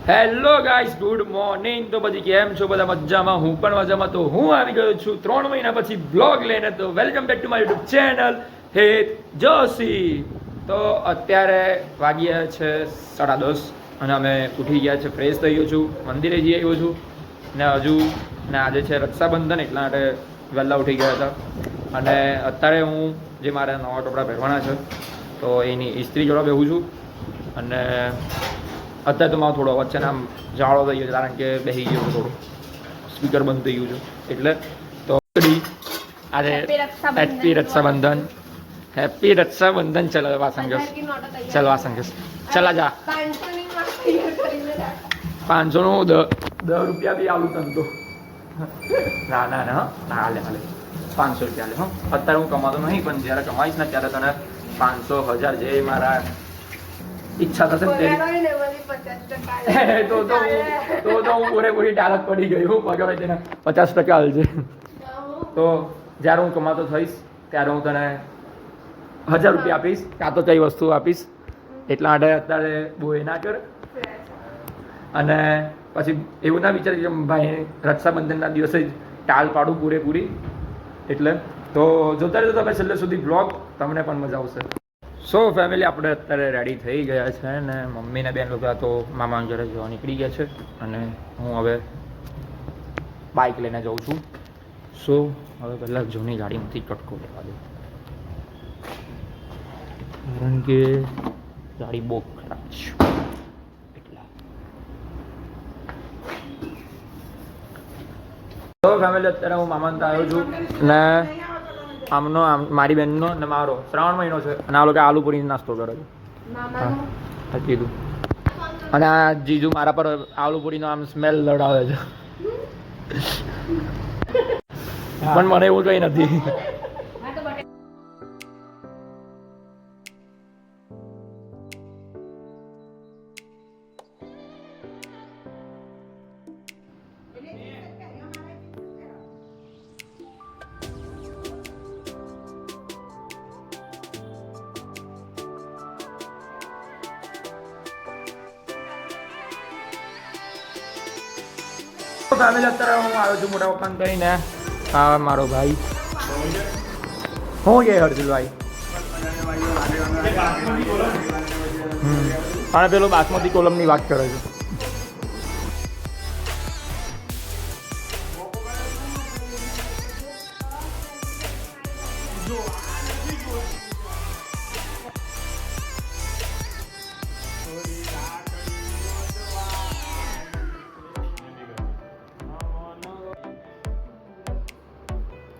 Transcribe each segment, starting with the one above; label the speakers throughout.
Speaker 1: Hello guys, good morning. તો પછી કેમ છો બધા? મજામાં? હું પણ મજામાં. તો હું આવી ગયો છું 3 મહિના પછી બ્લોગ લઈને. તો welcome back to my YouTube channel હેત જોશી. તો અત્યારે વાગ્યા છે 10:30 અને અમે ઉઠી ગયા છે, ફ્રેશ થઈ ગયો છું, મંદિરે જઈ આવ્યો છું ને આજે છે રક્ષાબંધન, એટલા માટે વહેલા ઉઠી ગયા હતા. અને અત્યારે હું જે મારા નવા કપડાં પહેરવાના છે તો એની ઇસ્ત્રી જોડે બેહું છું. અને અત્યારે તો મારો થોડો અવાજ છે ને આમ જાળો થઈ ગયો છે, કારણ કે બેસી ગયો થોડું, સ્પીકર બંધ થઈ ગયું છે એટલે. તો આજે હેપી રક્ષાબંધન, હેપી રક્ષાબંધન. ચલો વાસંગસ, ચલો વાસંગસ, ચલા જા. 500 નું 10 રૂપિયા બી આવું તને તો. ના ના ના ના, હાલે હાલે 500 રૂપિયા હાલે. અત્યારે હું કમાતો નહીં, પણ જ્યારે કમાઈશ ને ત્યારે તને 500 1000 જે મારા ઈચ્છા થશે તો હું પૂરેપૂરી ડાલક પડી ગઈ. હું પગાર તેને 50% હાલશે. તો જ્યારે હું કમાતો થઈશ ત્યારે હું તને 1000 રૂપિયા આપીશ, કાં તો કઈ વસ્તુ આપીશ. એટલા માટે અત્યારે બહુ એ ના કર. અને પછી એવું ના વિચારી કે ભાઈ રક્ષાબંધનના દિવસે જ ટાલ પાડું પૂરેપૂરી. એટલે તો જોતા રહેજો તમે છેલ્લે સુધી બ્લોગ, તમને પણ મજા આવશે. સો ફેમિલી, આપણે અત્યારે રેડી થઈ ગયા છે ને મમ્મીને બેન લોકો તો મામા ઘરે જવા નીકળી ગયા છે અને હું હવે બાઇક લઈને જાઉં છું. સો હવે પહેલાં જૂની ગાડીમાંથી ટટકો લેવા દઉં, કારણ કે ગાડી બહુ ખરાબ છે એટલા. તો ફેમિલી, અત્યારે હું મામા ત્યાં આવ્યો છું ને આમનો મારી બહેનનો ને મારો 3 મહિનો છે અને આ લોકો આલુપુરી નાસ્તો કરે છે. હા કીધું. અને આ જીજુ મારા પર આલુપુરીનો આમ સ્મેલ લડાવે છે, પણ મને એવું કંઈ નથી. ફેમિલી, અત્યારે હું આવ્યો છું મોટા પપ્પાને કહીને. હા મારો ભાઈ, હું કે હર્ષિલભાઈ અને પેલો બાસમતી કોલમની વાત કરે છે.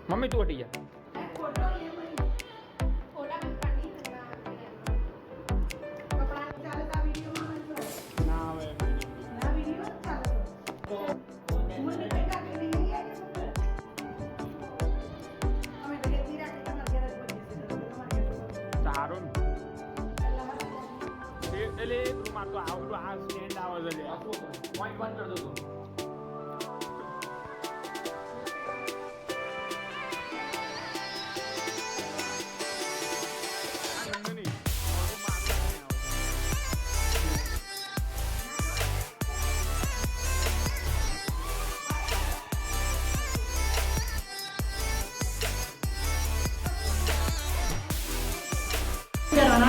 Speaker 1: મમ્મી તું હટી જા. સારું એટલે રૂમમાં તો આવડું આ સ્ટેન્ડ આવે છે, પોઈન્ટ બંધ કરી દો.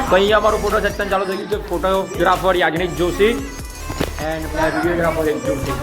Speaker 1: તો અહીંયા અમારું ફોટો સેક્શન ચાલુ થઈ ગયું છે. Photographer Yagnik Joshi and videographer Joshi.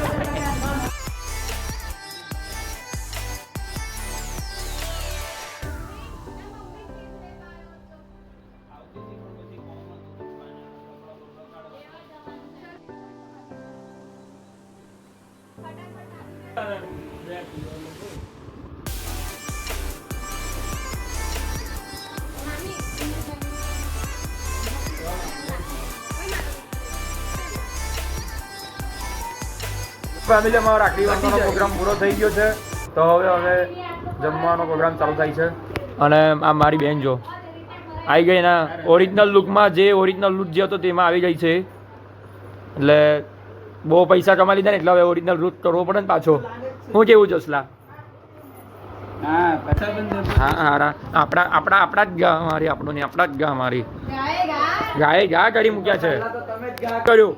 Speaker 1: Family, અમારો રાખડી બાંધવાનો પ્રોગ્રામ પૂરો થઈ ગયો છે. તો હવે જમવાનો પ્રોગ્રામ ચાલુ થાય છે. અને આ મારી બેન જો આવી ગઈ ના ઓરિજિનલ લુકમાં, જે ઓરિજિનલ લુક જે હતો તેમાં આવી ગઈ છે. એટલે બહુ પૈસા કમાઈ લીધા ને એટલે હવે ઓરિજિનલ લુક કરવો પડે ને પાછો. શું કેવું જોસલા? હા હારા, આપણા જ ગા મારી, આપણું નહીં, આપણા જ ગા મારી ગાય ગા ગાડી મૂક્યા છે. કર્યો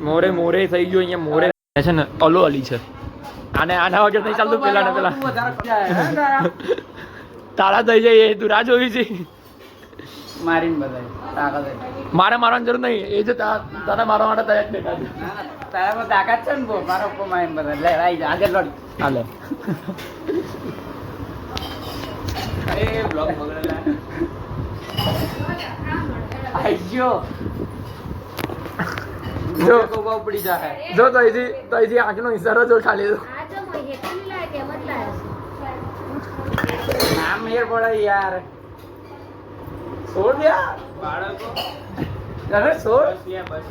Speaker 1: મોરે મોરે થઈ ગયો અહીંયા મોરે છે ને અલો અલી છે આને આના વગર નહીં ચાલતું પેલા ને પેલા તારા થઈ જાય એ તું રાહ જોઈ છે
Speaker 2: મારીને બધાય
Speaker 1: મારે મારવાની જરૂર નહીં એ જે તને મારવા માટે તૈયાર બેઠા છે
Speaker 2: તારામાં તાકાત છે ને બહુ મારો ઉપર મારીને બધા લે આવી જા આજે લડ
Speaker 1: હાલે
Speaker 2: અરે બ્લોગ બગડેલા આઈજો
Speaker 1: જો
Speaker 2: કોબા પડી જાય
Speaker 1: જો તો અહીંથી આંખનો ઈશારો જો ખાલી દો
Speaker 2: નામ મેર પડે યાર છોડ યાર બાળકો અરે છોડ બસ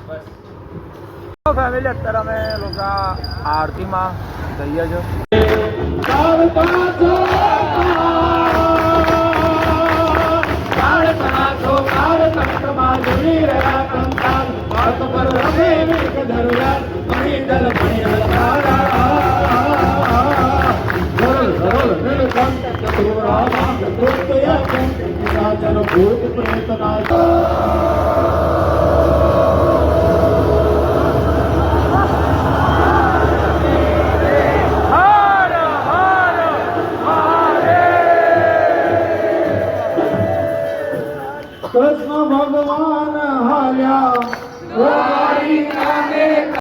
Speaker 1: ફેમિલી અત્યારે અમે લોકો આરતીમાં જઈએ છો કૃષ્ણ ભગવાન હાલ્યા